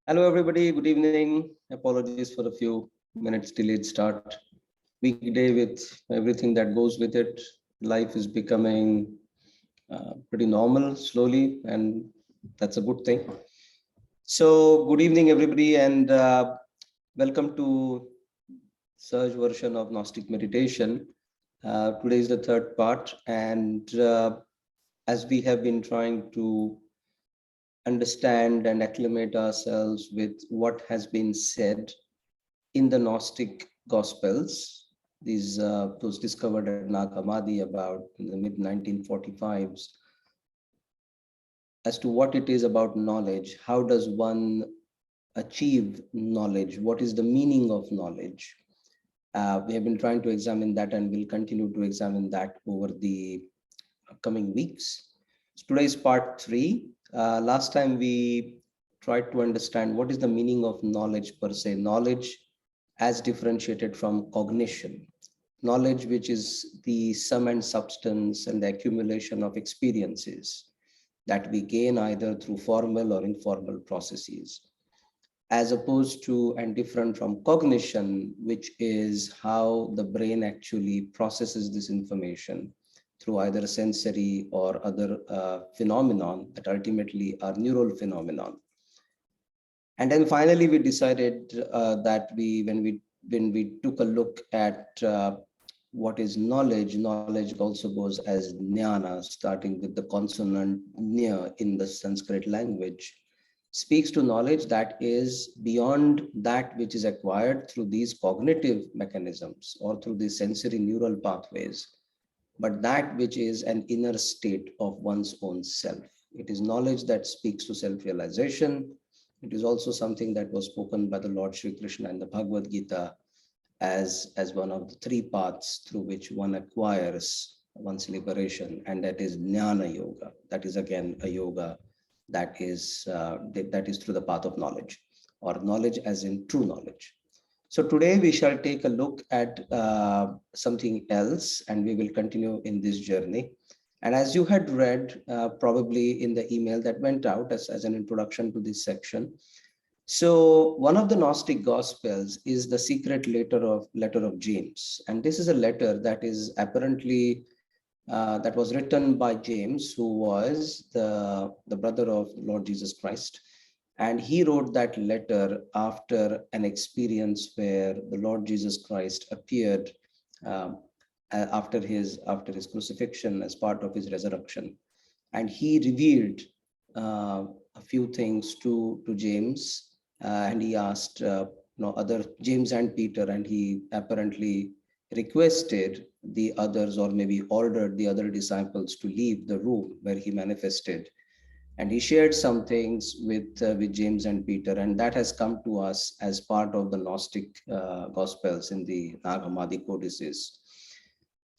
Hello, everybody. Good evening. Apologies for a few minutes delayed start. Weekday with everything that goes with it. Life is becoming pretty normal slowly, and that's a good thing. So, good evening, everybody, and welcome to Surge version of Gnostic Meditation. Today is the third part, and as we have been trying to understand and acclimate ourselves with what has been said in the Gnostic Gospels, those discovered at Nag Hammadi about in the mid 1945s, as to what it is about knowledge. How does one achieve knowledge? What is the meaning of knowledge? We have been trying to examine that, and we'll continue to examine that over the coming weeks. So today is part 3. Last time we tried to understand what is the meaning of knowledge per se, knowledge as differentiated from cognition, knowledge which is the sum and substance and the accumulation of experiences that we gain either through formal or informal processes, as opposed to and different from cognition, which is how the brain actually processes this information through either sensory or other phenomenon that ultimately are neural phenomenon. And then finally, we decided that when we took a look at what is knowledge, knowledge also goes as jnana, starting with the consonant nya in the Sanskrit language, speaks to knowledge that is beyond that which is acquired through these cognitive mechanisms or through these sensory neural pathways, but that which is an inner state of one's own self. It is knowledge that speaks to self-realization. It is also something that was spoken by the Lord Sri Krishna in the Bhagavad Gita as one of the 3 paths through which one acquires one's liberation, and that is jnana yoga. That is again a yoga that is through the path of knowledge, or knowledge as in true knowledge. So today we shall take a look at something else, and we will continue in this journey. And as you had read probably in the email that went out as an introduction to this section, so one of the Gnostic Gospels is the secret letter of James. And this is a letter that is apparently that was written by James, who was the brother of Lord Jesus Christ. And he wrote that letter after an experience where the Lord Jesus Christ appeared after his crucifixion as part of his resurrection. And he revealed a few things to James, and he asked other James and Peter, and he apparently requested the others, or maybe ordered the other disciples, to leave the room where he manifested. And he shared some things with James and Peter, and that has come to us as part of the Gnostic Gospels in the Nag Hammadi codices.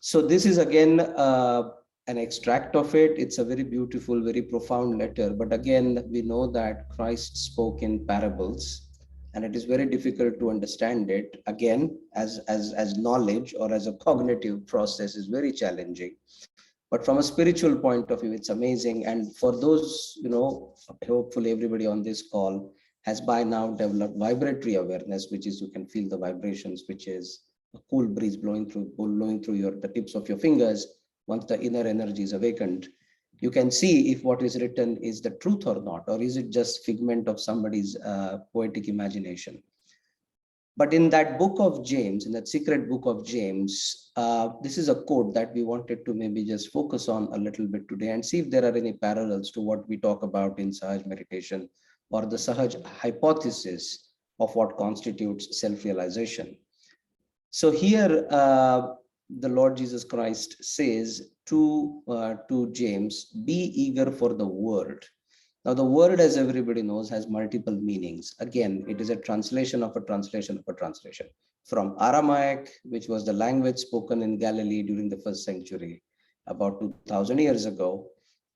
So this is again an extract of it. It's a very beautiful, very profound letter. But again, we know that Christ spoke in parables, and it is very difficult to understand it. Again, as knowledge or as a cognitive process is very challenging. But from a spiritual point of view, it's amazing. And for those, hopefully everybody on this call has by now developed vibratory awareness, which is you can feel the vibrations, which is a cool breeze blowing through the tips of your fingers. Once the inner energy is awakened, you can see if what is written is the truth or not, or is it just figment of somebody's poetic imagination. But in that book of James, in that secret book of James, this is a quote that we wanted to maybe just focus on a little bit today and see if there are any parallels to what we talk about in Sahaja Meditation, or the Sahaja hypothesis of what constitutes self-realization. So here, the Lord Jesus Christ says to James, be eager for the word. Now, the word, as everybody knows, has multiple meanings. Again, it is a translation of a translation of a translation. From Aramaic, which was the language spoken in Galilee during the 1st century, about 2000 years ago,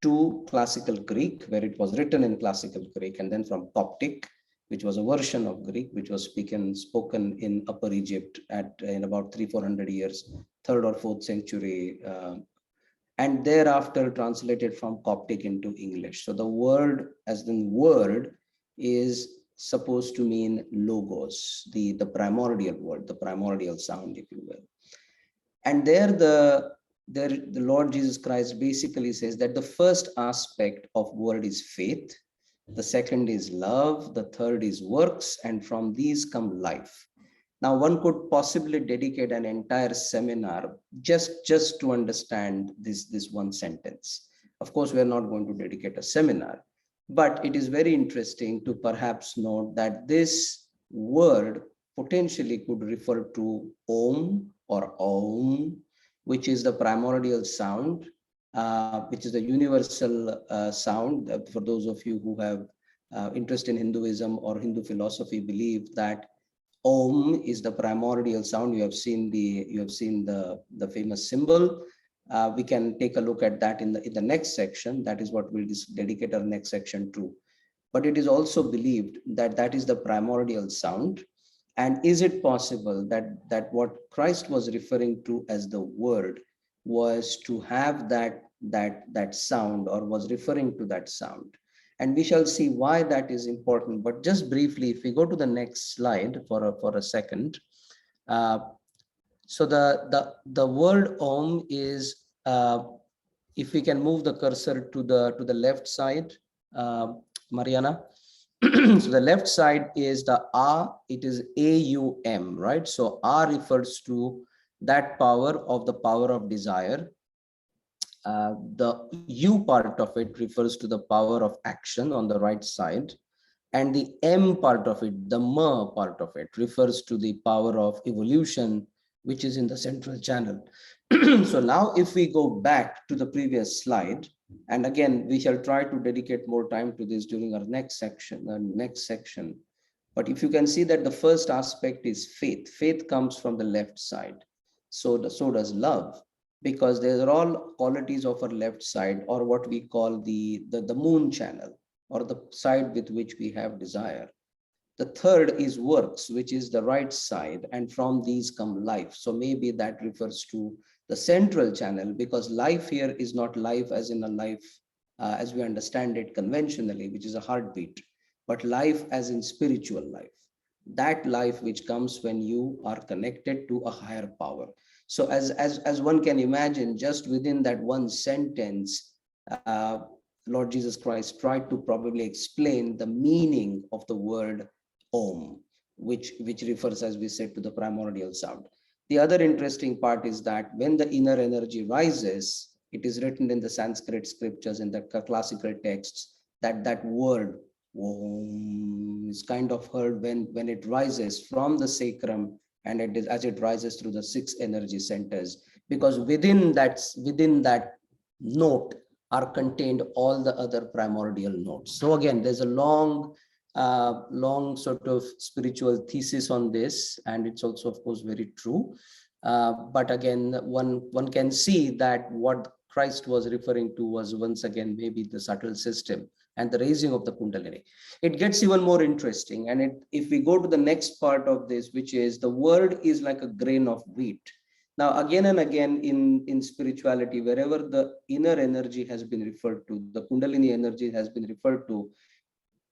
to classical Greek, where it was written in classical Greek, and then from Coptic, which was a version of Greek, which was spoken in Upper Egypt in about 300-400 years, 3rd or 4th century, and thereafter translated from Coptic into English. So the word, as in word, is supposed to mean logos, the primordial word, the primordial sound, if you will. And there the Lord Jesus Christ basically says that the first aspect of word is faith, the second is love, the third is works, and from these come life. Now, one could possibly dedicate an entire seminar just to understand this one sentence. Of course, we are not going to dedicate a seminar, but it is very interesting to perhaps note that this word potentially could refer to Om or Om, which is the primordial sound, which is the universal sound. For those of you who have interest in Hinduism or Hindu philosophy, believe that Om is the primordial sound. You have seen the famous symbol. We can take a look at that in the next section. That is what we'll dedicate our next section to. But it is also believed that that is the primordial sound. And is it possible that what Christ was referring to as the word was to have that sound, or was referring to that sound? And we shall see why that is important. But just briefly, if we go to the next slide for a second. So the word Om is, if we can move the cursor to the left side, Mariana. So the left side is the A, it is AUM, right? So A refers to that power of desire. The U part of it refers to the power of action on the right side. And the M part of it, the Ma part of it, refers to the power of evolution, which is in the central channel. So now if we go back to the previous slide, and again, we shall try to dedicate more time to this during our next section. But if you can see that the first aspect is faith. Faith comes from the left side. So does love, because these are all qualities of our left side, or what we call the moon channel, or the side with which we have desire. The third is works, which is the right side, and from these come life. So maybe that refers to the central channel, because life here is not life as in a life as we understand it conventionally, which is a heartbeat, but life as in spiritual life. That life which comes when you are connected to a higher power. So as one can imagine, just within that one sentence, Lord Jesus Christ tried to probably explain the meaning of the word Om, which refers, as we said, to the primordial sound. The other interesting part is that when the inner energy rises, it is written in the Sanskrit scriptures, in the classical texts, that word Om is kind of heard when it rises from the sacrum, and as it rises through the 6 energy centers, because within that note are contained all the other primordial notes. So again, there's a long sort of spiritual thesis on this, and it's also, of course, very true. But again, one can see that what Christ was referring to was, once again, maybe the subtle system and the raising of the Kundalini. It gets even more interesting. And if we go to the next part of this, which is the word is like a grain of wheat. Now, again and again in spirituality, wherever the inner energy has been referred to, the Kundalini energy has been referred to,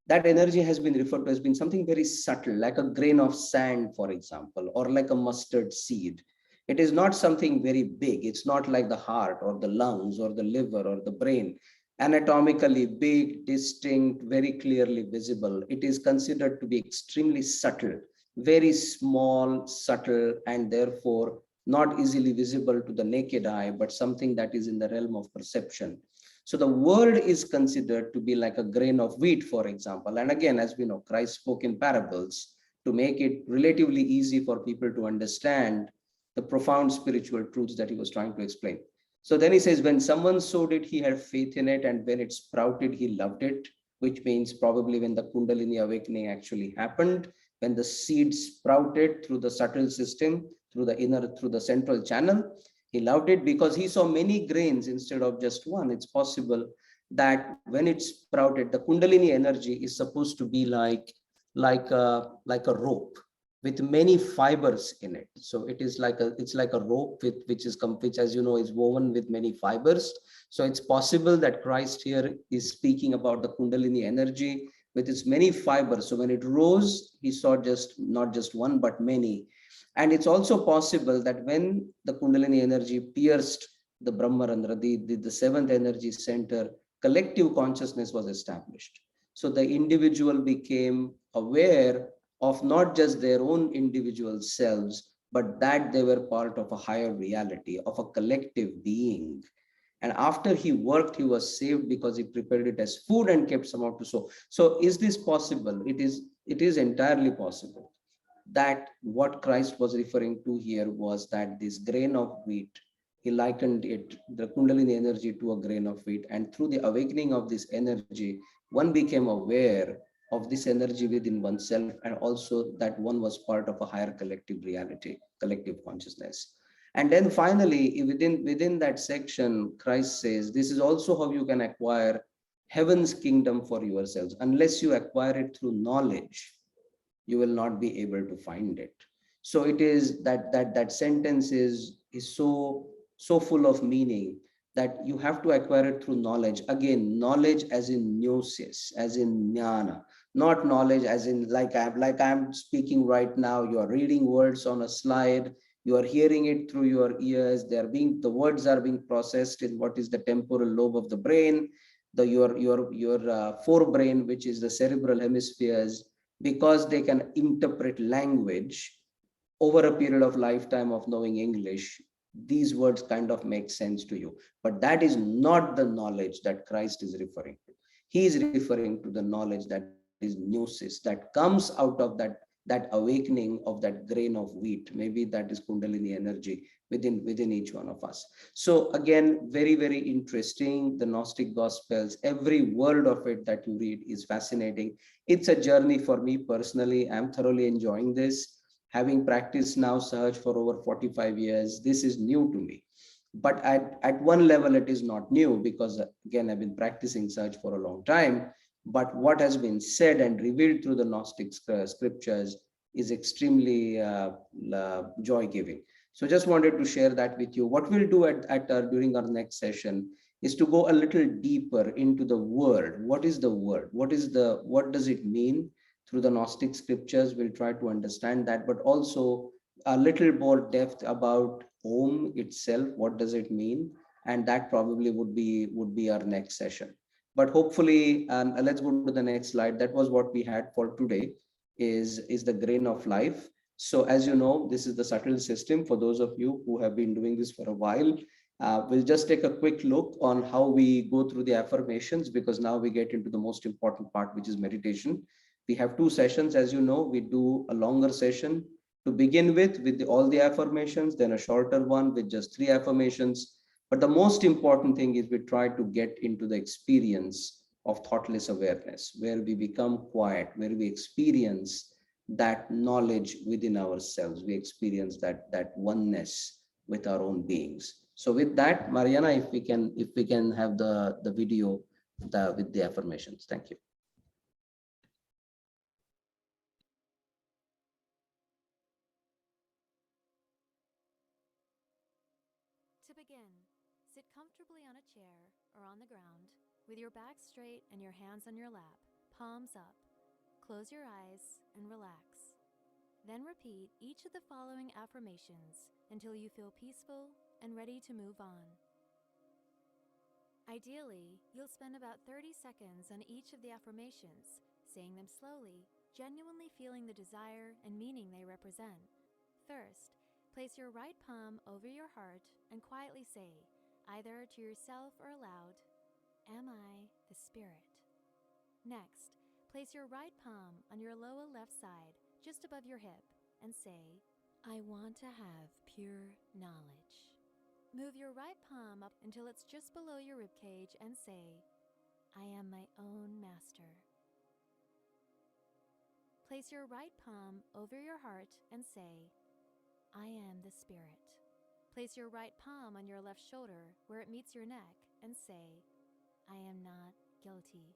that energy has been referred to as being something very subtle, like a grain of sand, for example, or like a mustard seed. It is not something very big. It's not like the heart or the lungs or the liver or the brain, anatomically big, distinct, very clearly visible. It is considered to be extremely subtle, very small, subtle, and therefore not easily visible to the naked eye, but something that is in the realm of perception. So the word is considered to be like a grain of wheat, for example. And again, as we know, Christ spoke in parables to make it relatively easy for people to understand the profound spiritual truths that he was trying to explain. So then he says, when someone sowed it, he had faith in it, and when it sprouted, he loved it, which means probably when the Kundalini awakening actually happened, when the seed sprouted through the subtle system, through the central channel, he loved it because he saw many grains instead of just one. It's possible that when it sprouted, the Kundalini energy is supposed to be like a rope with many fibers in it. So it's like a rope which as you know is woven with many fibers. So it's possible that Christ here is speaking about the Kundalini energy with its many fibers. So when it rose, he saw just not just one, but many. And it's also possible that when the Kundalini energy pierced the Brahmarandra, the seventh energy center, collective consciousness was established. So the individual became aware of not just their own individual selves, but that they were part of a higher reality, of a collective being. And after he worked, he was saved because he prepared it as food and kept some out to sow. So is this possible? It is entirely possible. That what Christ was referring to here was that this grain of wheat, he likened it, the Kundalini energy, to a grain of wheat. And through the awakening of this energy, one became aware of this energy within oneself, and also that one was part of a higher collective reality, collective consciousness. And then finally, within that section, Christ says, this is also how you can acquire heaven's kingdom for yourselves. Unless you acquire it through knowledge, you will not be able to find it. So it is that sentence is so full of meaning, that you have to acquire it through knowledge. Again, knowledge as in gnosis, as in jnana, not knowledge as in like I'm speaking right now. You are reading words on a slide, you are hearing it through your ears, the words are being processed in what is the temporal lobe of the brain, the your forebrain, which is the cerebral hemispheres, because they can interpret language over a period of lifetime of knowing English. These words kind of make sense to you, but that is not the knowledge that Christ is referring to. He is referring to the knowledge that is gnosis, that comes out of that awakening of that grain of wheat. Maybe that is Kundalini energy within each one of us. So again, very, very interesting. The Gnostic Gospels, every word of it that you read is fascinating. It's a journey for me personally. I'm thoroughly enjoying this. Having practiced now Sahaj for over 45 years, this is new to me. But at one level, it is not new, because again, I've been practicing Sahaj for a long time. But what has been said and revealed through the Gnostic scriptures is extremely joy-giving. So just wanted to share that with you. What we'll do during our next session is to go a little deeper into the word. What is the word? What does it mean? Through the Gnostic scriptures, we'll try to understand that, but also a little more depth about Om itself. What does it mean? And that probably would be our next session. But hopefully, let's go to the next slide. That was what we had for today, is the grain of life. So as you know, this is the subtle system. For those of you who have been doing this for a while, we'll just take a quick look on how we go through the affirmations, because now we get into the most important part, which is meditation. We have two sessions. As you know, we do a longer session to begin with all the affirmations, then a shorter one with just 3 affirmations. But the most important thing is we try to get into the experience of thoughtless awareness, where we become quiet, where we experience that knowledge within ourselves. We experience that oneness with our own beings. So with that, Mariana, if we can have the video with the affirmations. Thank you. To begin, sit comfortably on a chair or on the ground with your back straight and your hands on your lap, palms up. Close your eyes and relax. Then repeat each of the following affirmations until you feel peaceful and ready to move on. Ideally, you'll spend about 30 seconds on each of the affirmations, saying them slowly, genuinely feeling the desire and meaning they represent. First, place your right palm over your heart and quietly say, either to yourself or aloud, "Am I the Spirit?" Next, place your right palm on your lower left side, just above your hip, and say, "I want to have pure knowledge." Move your right palm up until it's just below your ribcage and say, "I am my own master." Place your right palm over your heart and say, "I am the Spirit." Place your right palm on your left shoulder where it meets your neck and say, "I am not guilty."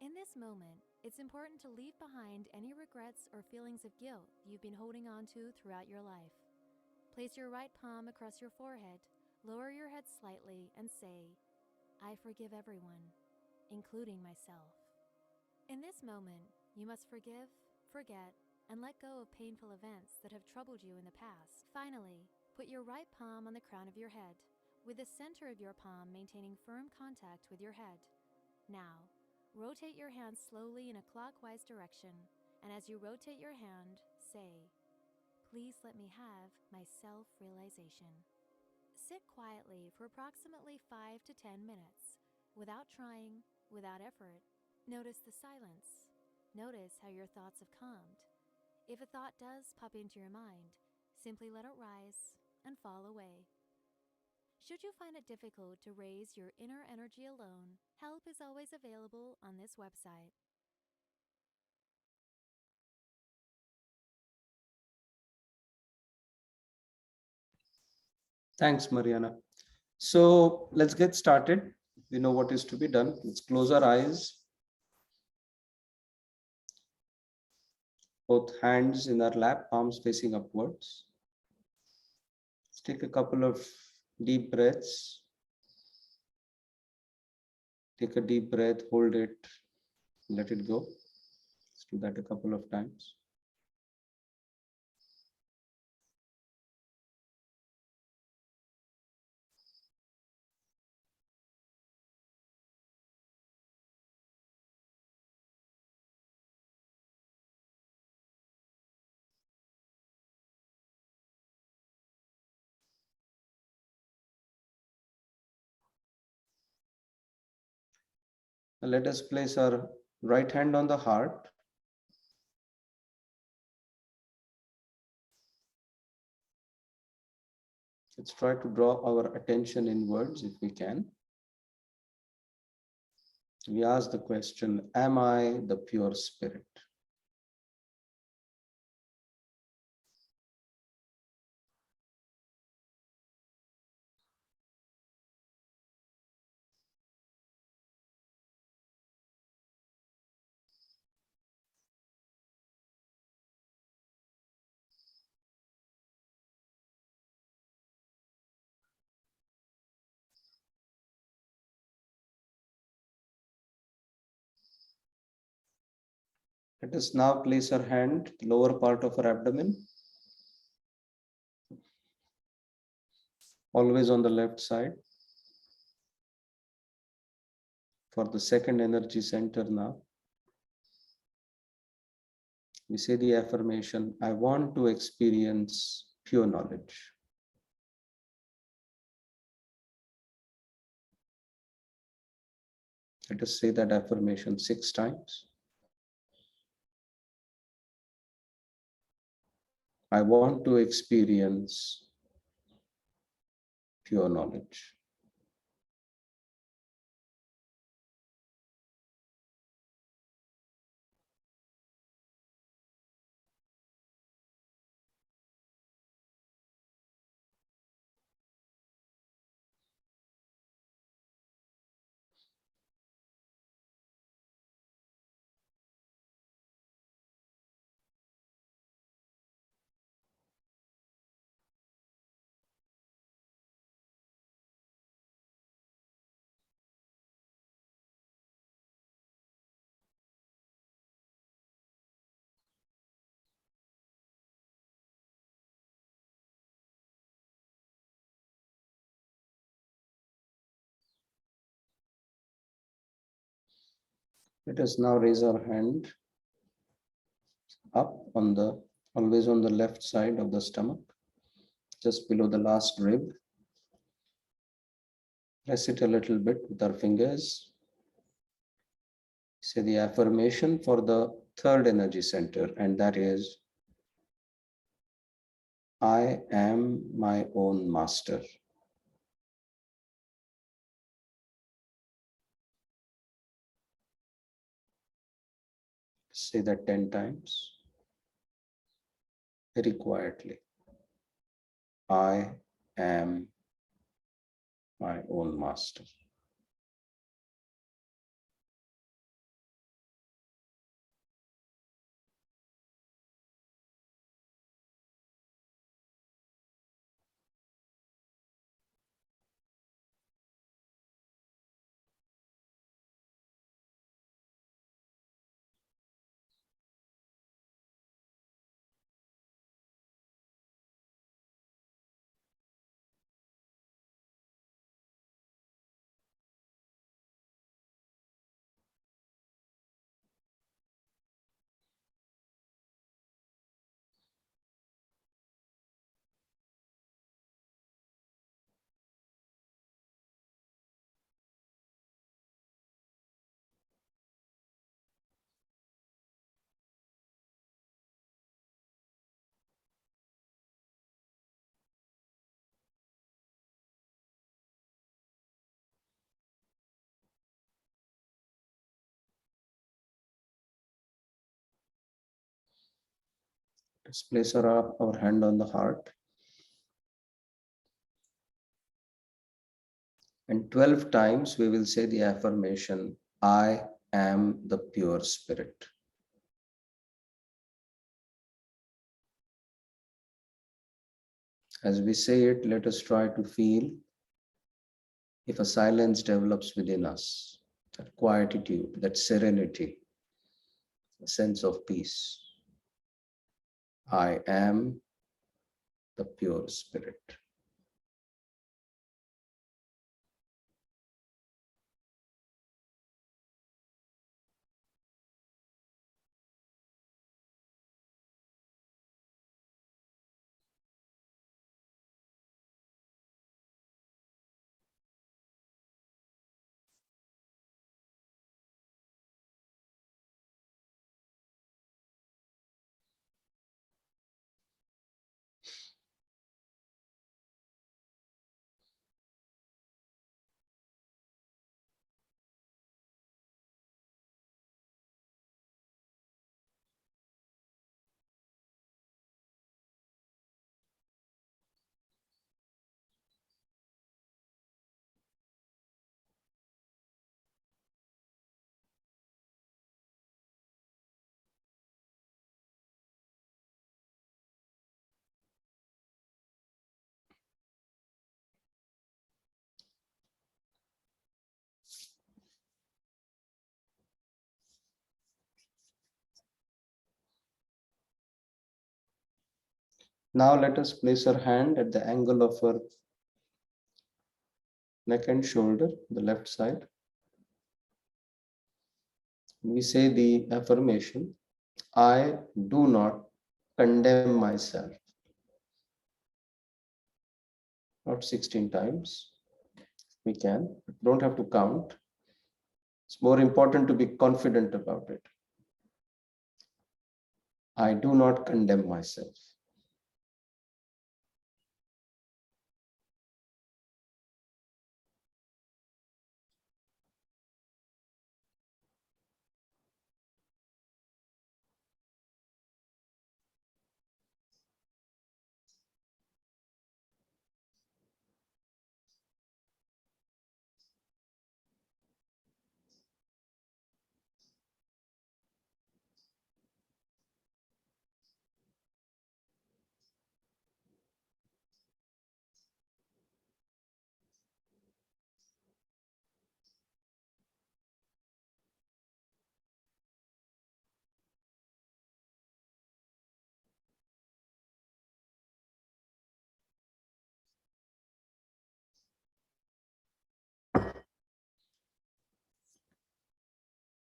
In this moment, it's important to leave behind any regrets or feelings of guilt you've been holding on to throughout your life. Place your right palm across your forehead, lower your head slightly, and say, "I forgive everyone, including myself." In this moment, you must forgive, forget, and let go of painful events that have troubled you in the past. Finally, put your right palm on the crown of your head, with the center of your palm maintaining firm contact with your head. Now, rotate your hand slowly in a clockwise direction, and as you rotate your hand, say, "Please let me have my self-realization." Sit quietly for approximately 5 to 10 minutes, without trying, without effort. Notice the silence. Notice how your thoughts have calmed. If a thought does pop into your mind, simply let it rise and fall away. Should you find it difficult to raise your inner energy alone, help is always available on this website. Thanks, Mariana. So let's get started. We know what is to be done. Let's close our eyes, both hands in our lap, palms facing upwards. Let's take a couple of deep breaths. Take a deep breath, hold it, let it go. Let's do that a couple of times. Let us place our right hand on the heart. Let's try to draw our attention inwards if we can. We ask the question, am I the pure spirit? Let us now place our hand, lower part of our abdomen, always on the left side. For the second energy center now, we say the affirmation, I want to experience pure knowledge. Let us say that affirmation 6 times. I want to experience pure knowledge. Let us now raise our hand up on the, always on the left side of the stomach, just below the last rib. Press it a little bit with our fingers. Say the affirmation for the third energy center, and that is, I am my own master. Say that 10 times, very quietly. I am my own master. Let's place our hand on the heart. And 12 times we will say the affirmation, I am the pure spirit. As we say it, let us try to feel if a silence develops within us, that quietude, that serenity, a sense of peace. I am the pure spirit. Now let us place our hand at the angle of our neck and shoulder, the left side. We say the affirmation, I do not condemn myself. Not 16 times. We can, but don't have to count. It's more important to be confident about it. I do not condemn myself.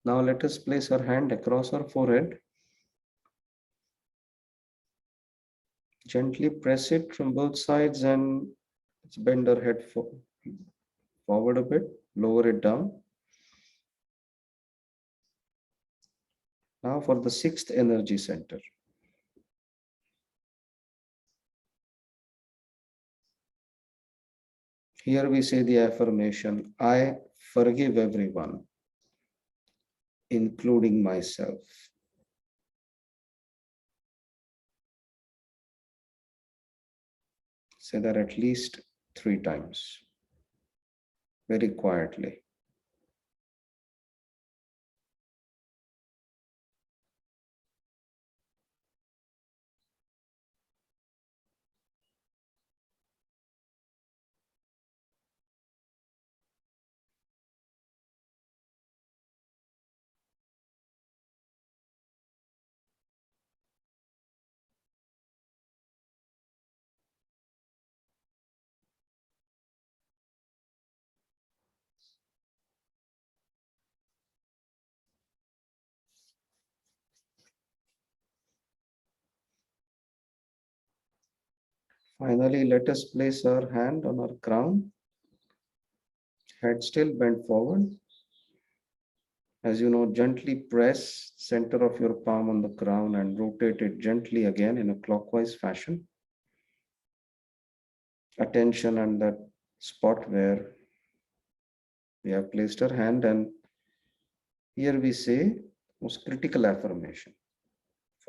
Now let us place our hand across our forehead. Gently press it from both sides and let's bend our head forward a bit, lower it down. Now for the sixth energy center. Here we say the affirmation, I forgive everyone, including myself. Say that at least 3 times, very quietly. Finally, let us place our hand on our crown, head still bent forward. As you know, gently press center of your palm on the crown and rotate it gently again in a clockwise fashion. Attention on that spot where we have placed our hand, and here we say most critical affirmation.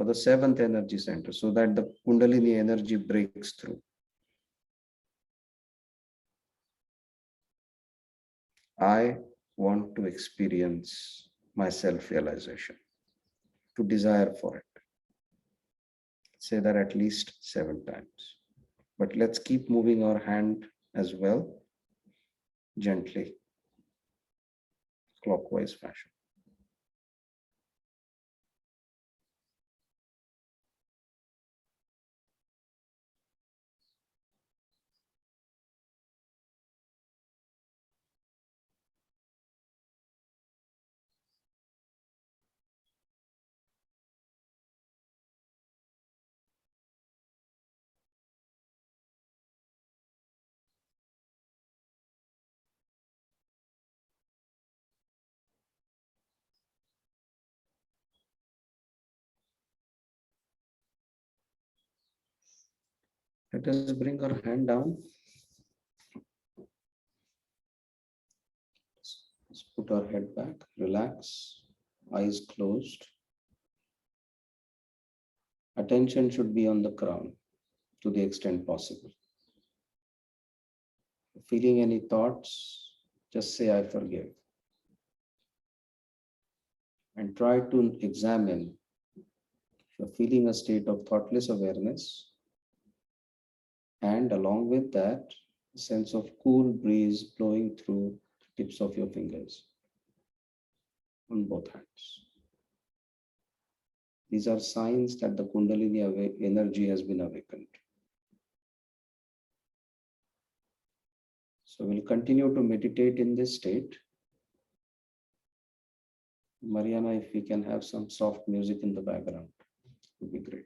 for the seventh energy center, so that the Kundalini energy breaks through. I want to experience my self-realization, to desire for it. Say that at least 7 times. But let's keep moving our hand as well, gently, clockwise fashion. Let us bring our hand down. Let's put our head back, relax, eyes closed. Attention should be on the crown to the extent possible. Feeling any thoughts, just say, I forgive. And try to examine if you're feeling a state of thoughtless awareness, and along with that, a sense of cool breeze blowing through the tips of your fingers on both hands. These are signs that the Kundalini energy has been awakened. So we'll continue to meditate in this state. Mariana, if we can have some soft music in the background, it would be great.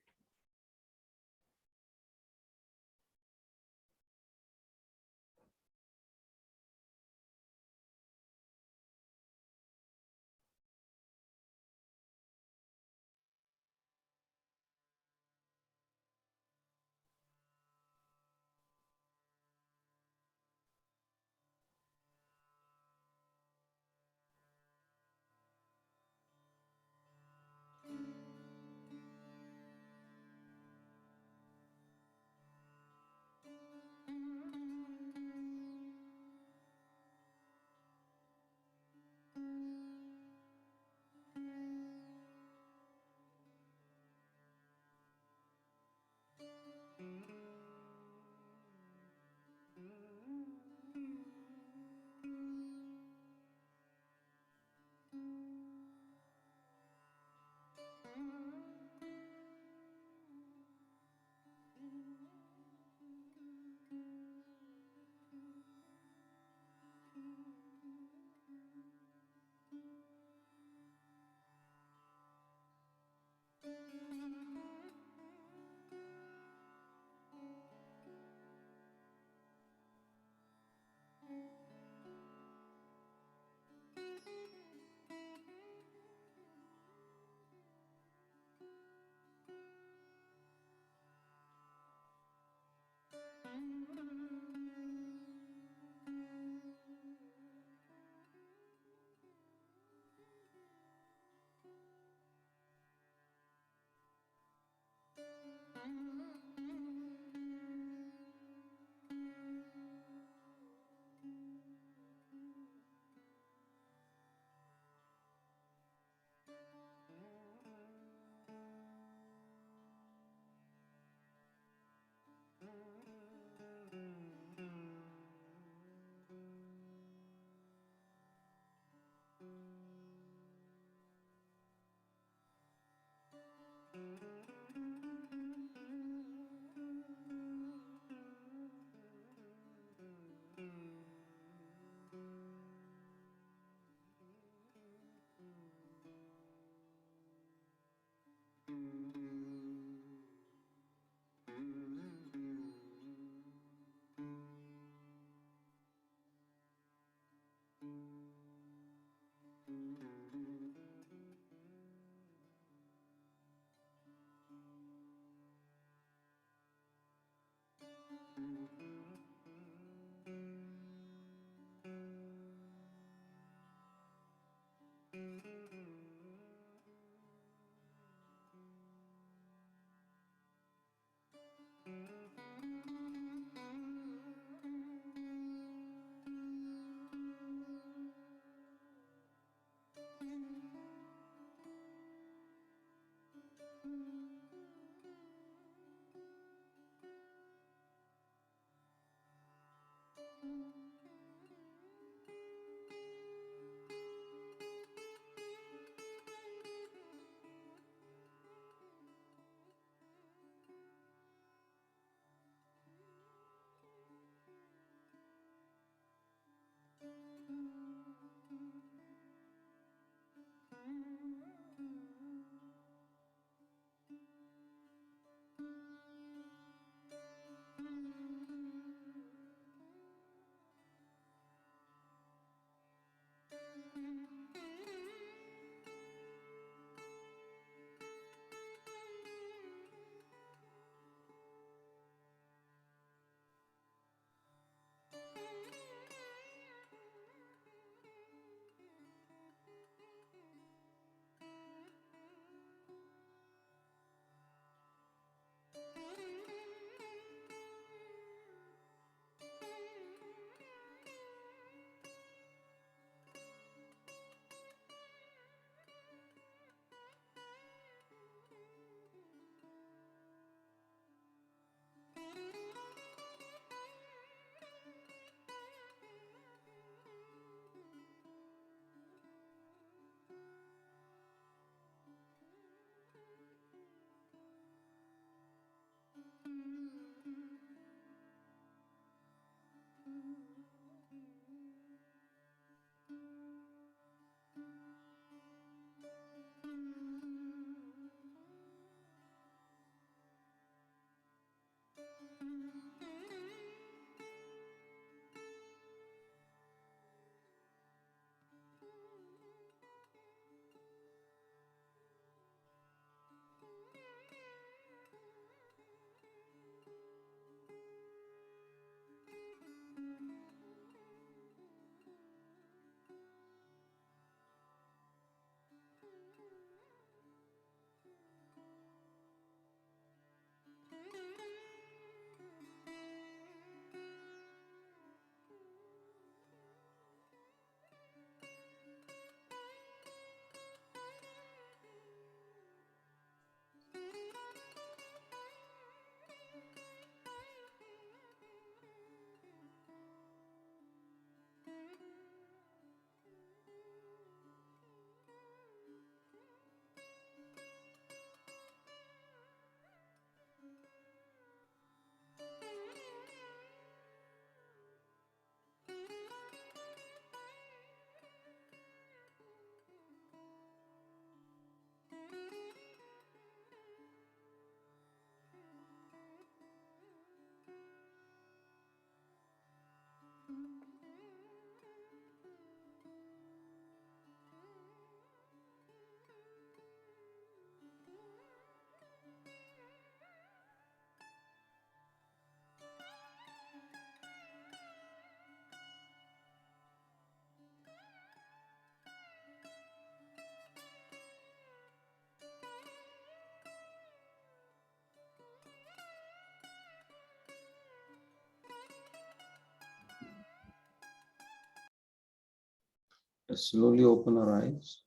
Slowly open our eyes.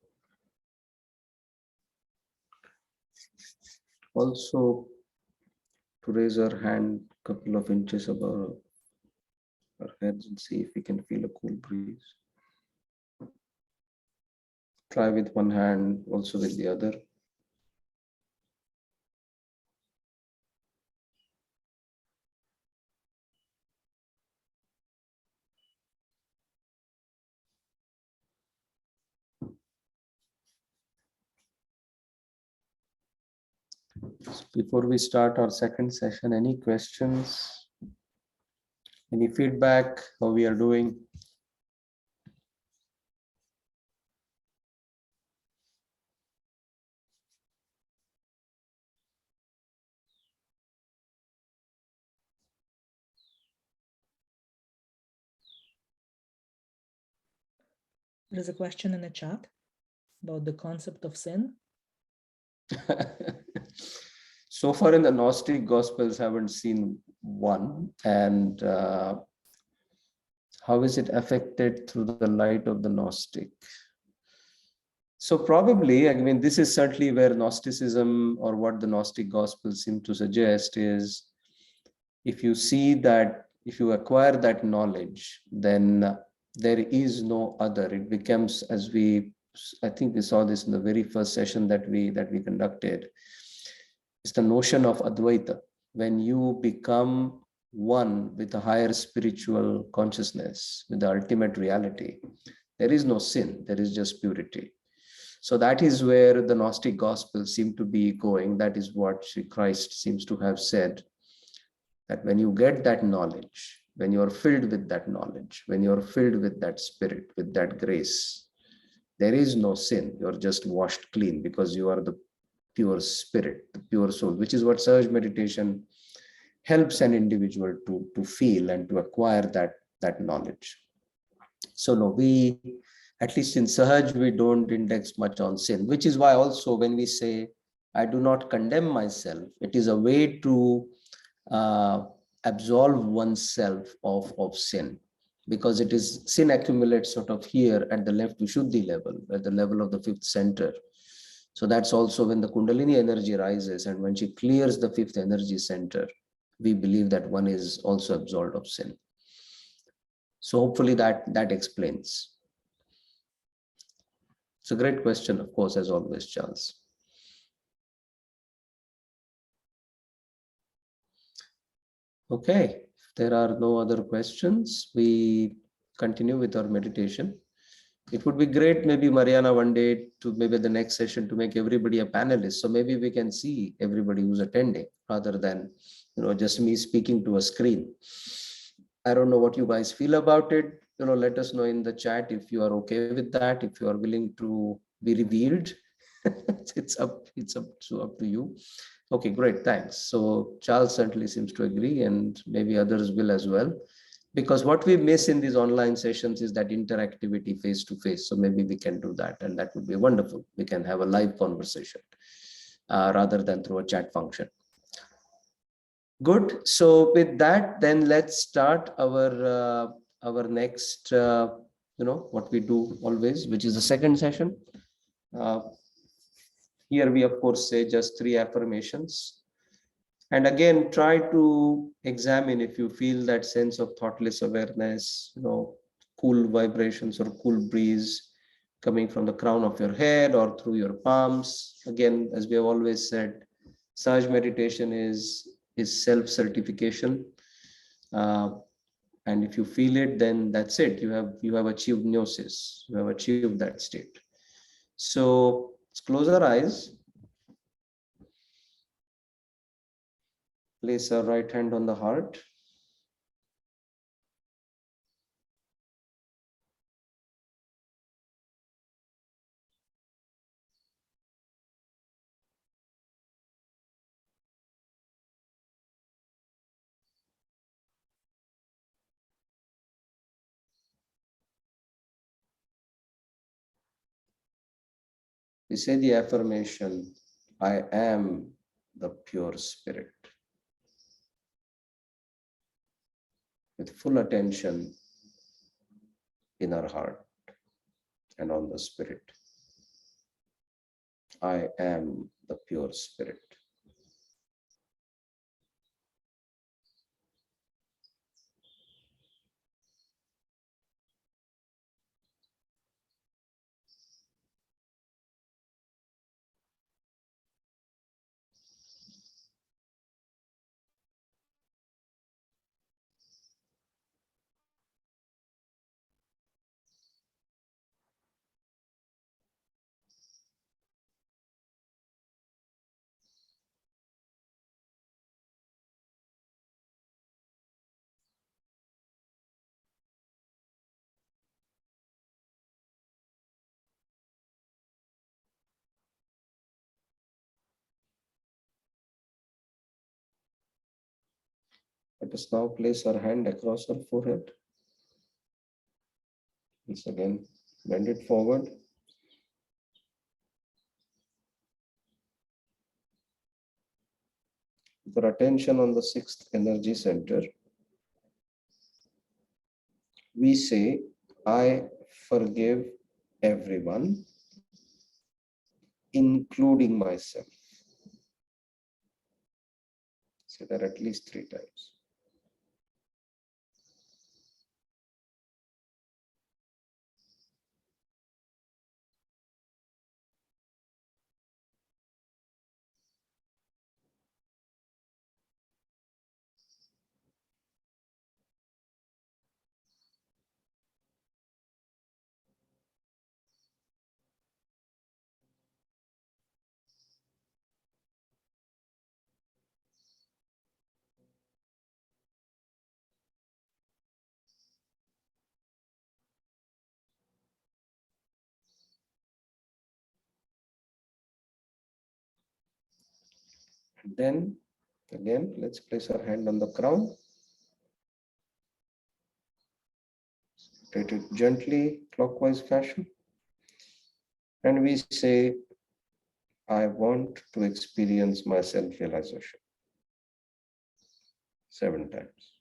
Also, to raise our hand a couple of inches above our heads and see if we can feel a cool breeze. Try with one hand, also with the other. Before we start our second session, any questions? Any feedback? How we are doing? There is a question in the chat about the concept of sin. So far in the Gnostic Gospels, haven't seen one. And how is it affected through the light of the Gnostic? So probably, I mean, this is certainly where Gnosticism, or what the Gnostic Gospels seem to suggest, is if you see that, if you acquire that knowledge, then there is no other. It becomes, as I think we saw this in the very first session that we conducted. It's the notion of Advaita. When you become one with a higher spiritual consciousness, with the ultimate reality, there is no sin, there is just purity. So that is where the Gnostic Gospels seem to be going. That is what Christ seems to have said, that when you get that knowledge, when you are filled with that knowledge, when you are filled with that spirit, with that grace, there is no sin. You're just washed clean because you are the pure spirit, the pure soul, which is what Sahaja Meditation helps an individual to feel and to acquire that knowledge. So no, we, at least in Sahaj, we don't index much on sin, which is why also when we say, I do not condemn myself, it is a way to absolve oneself of sin, because it is sin accumulates sort of here at the left Vishuddhi level, at the level of the fifth center. So that's also when the Kundalini energy rises, and when she clears the fifth energy center, we believe that one is also absolved of sin. So hopefully that explains. It's a great question, of course, as always, Charles. Okay, if there are no other questions, we continue with our meditation. It would be great, maybe Mariana, one day, to maybe the next session, to make everybody a panelist. So maybe we can see everybody who's attending rather than, just me speaking to a screen. I don't know what you guys feel about it. Let us know in the chat if you are okay with that, if you are willing to be revealed. it's up to you. Okay, great, thanks. So Charles certainly seems to agree, and maybe others will as well. Because what we miss in these online sessions is that interactivity face to face. So maybe we can do that, and that would be wonderful. We can have a live conversation rather than through a chat function. Good. So with that, then let's start our next, what we do always, which is the second session. Here we, of course, say just 3 affirmations. And again, try to examine if you feel that sense of thoughtless awareness, cool vibrations or cool breeze coming from the crown of your head or through your palms. Again, as we have always said, Sahaja meditation is self-certification. And if you feel it, then that's it. You have achieved gnosis. You have achieved that state. So let's close our eyes. Place our right hand on the heart. We say the affirmation, I am the pure spirit, with full attention in our heart. and on the spirit. I am the pure spirit. Let us now place our hand across our forehead. Once again, bend it forward. With our attention on the sixth energy center, we say, I forgive everyone, including myself. Say that at least 3 times. And then again, let's place our hand on the crown. Rotate it gently, clockwise fashion. And we say, I want to experience my self-realization 7 times.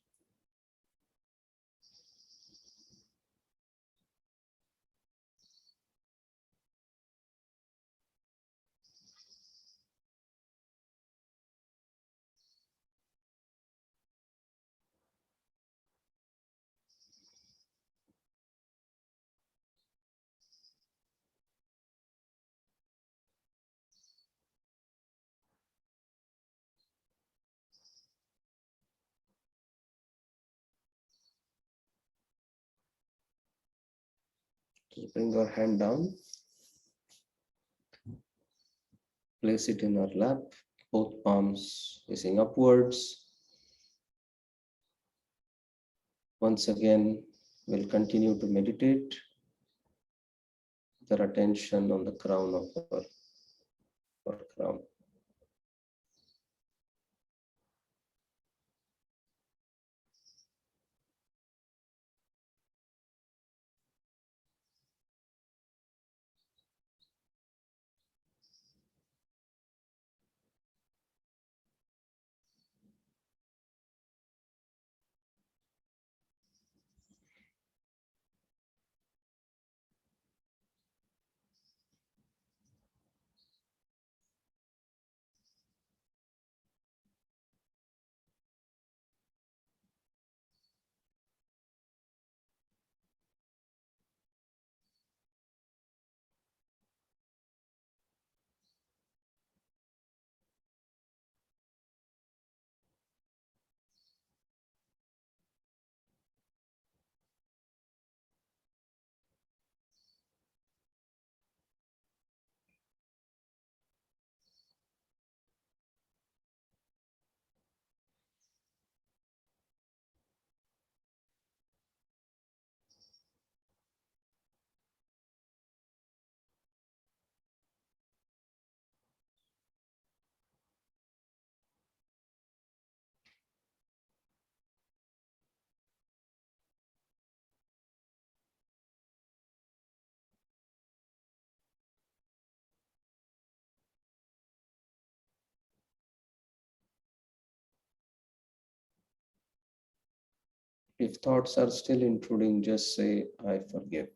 Just bring our hand down, place it in our lap, both palms facing upwards. Once again, we'll continue to meditate with our attention on the crown of our crown. If thoughts are still intruding, just say, I forgive.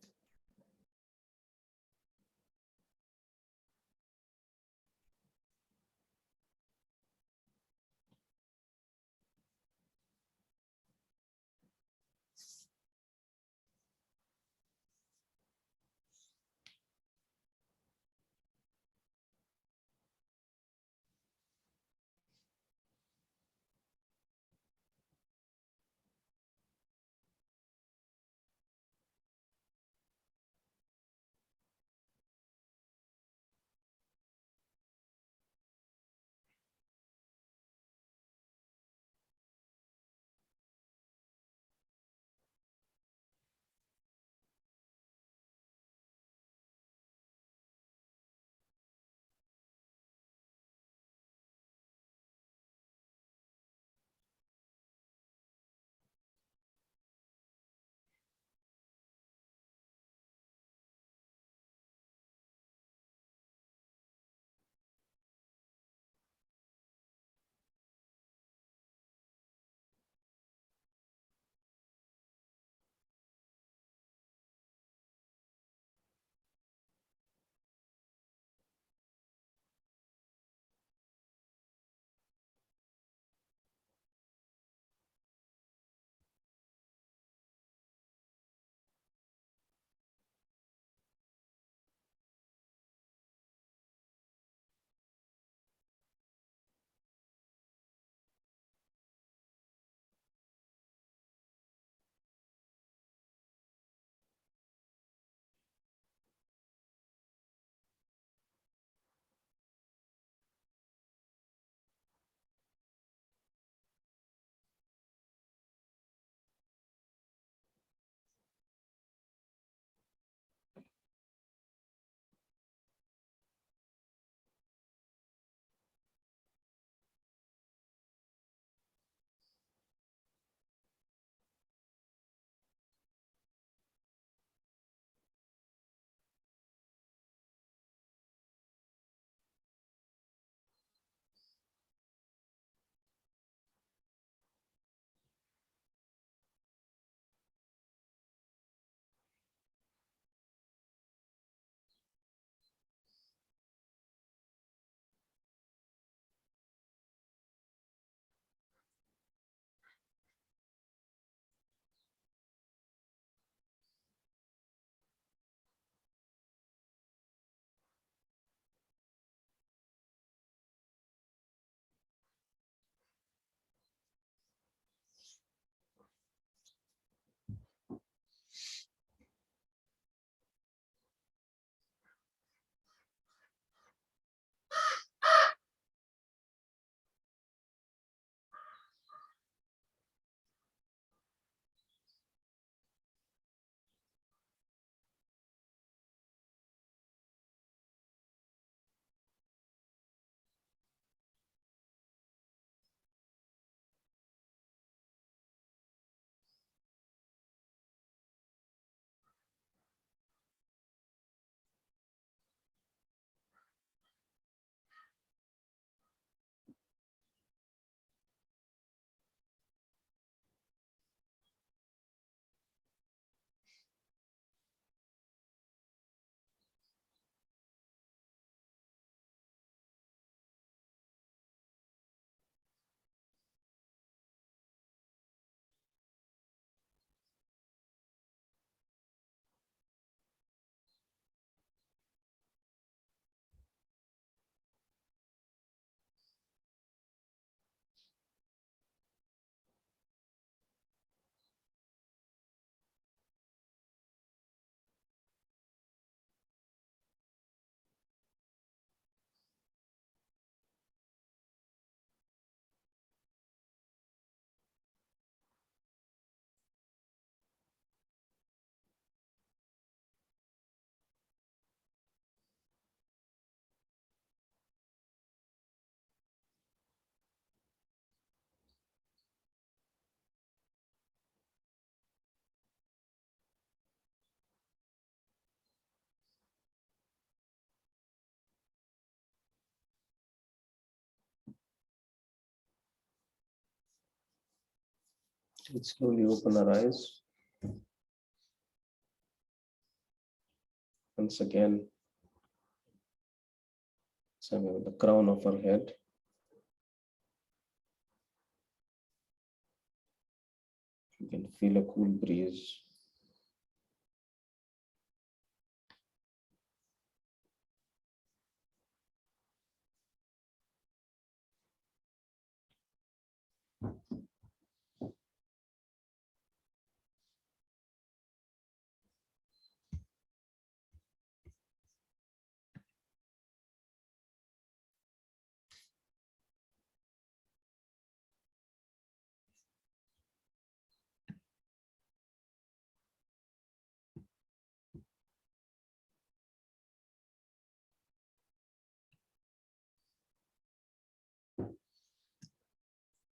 Let's slowly open our eyes. Once again, examine the crown of our head. You can feel a cool breeze.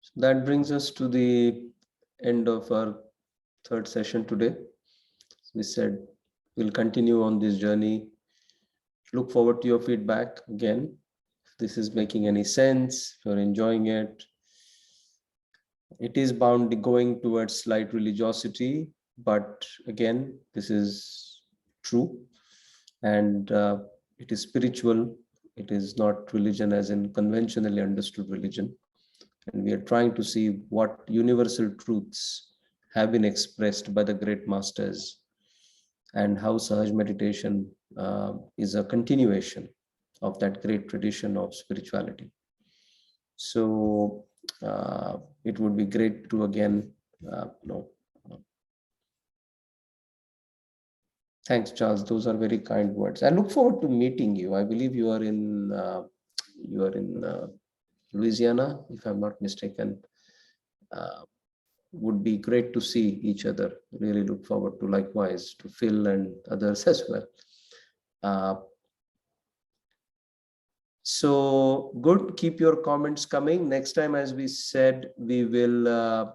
So that brings us to the end of our third session today. As we said, we'll continue on this journey. Look forward to your feedback again. If this is making any sense, if you're enjoying it. It is bound going towards slight religiosity, but again, this is true, and it is spiritual. It is not religion as in conventionally understood religion. And we are trying to see what universal truths have been expressed by the great masters, and how Sahaja meditation is a continuation of that great tradition of spirituality. So it would be great to again, thanks, Charles. Those are very kind words. I look forward to meeting you. I believe you are in Louisiana, if I'm not mistaken. Would be great to see each other. Really look forward to likewise to Phil and others as well. So good. Keep your comments coming. Next time, as we said, we will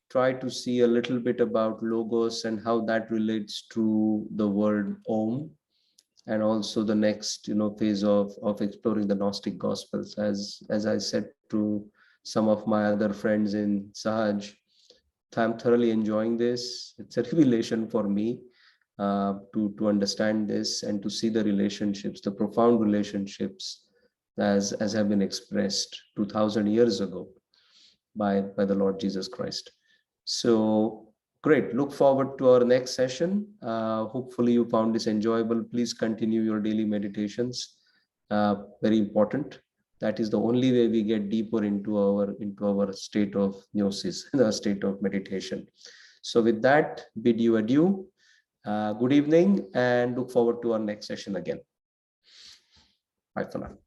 try to see a little bit about logos and how that relates to the word Om, and also the next phase of exploring the Gnostic Gospels. As I said to some of my other friends in Sahaj, I'm thoroughly enjoying this. It's a revelation for me to understand this and to see the relationships, the profound relationships as have been expressed 2000 years ago by the Lord Jesus Christ. So great. Look forward to our next session. Hopefully you found this enjoyable. Please continue your daily meditations. Very important. That is the only way we get deeper into our state of gnosis, the state of meditation. So with that, bid you adieu. Good evening, and look forward to our next session again. Bye for now.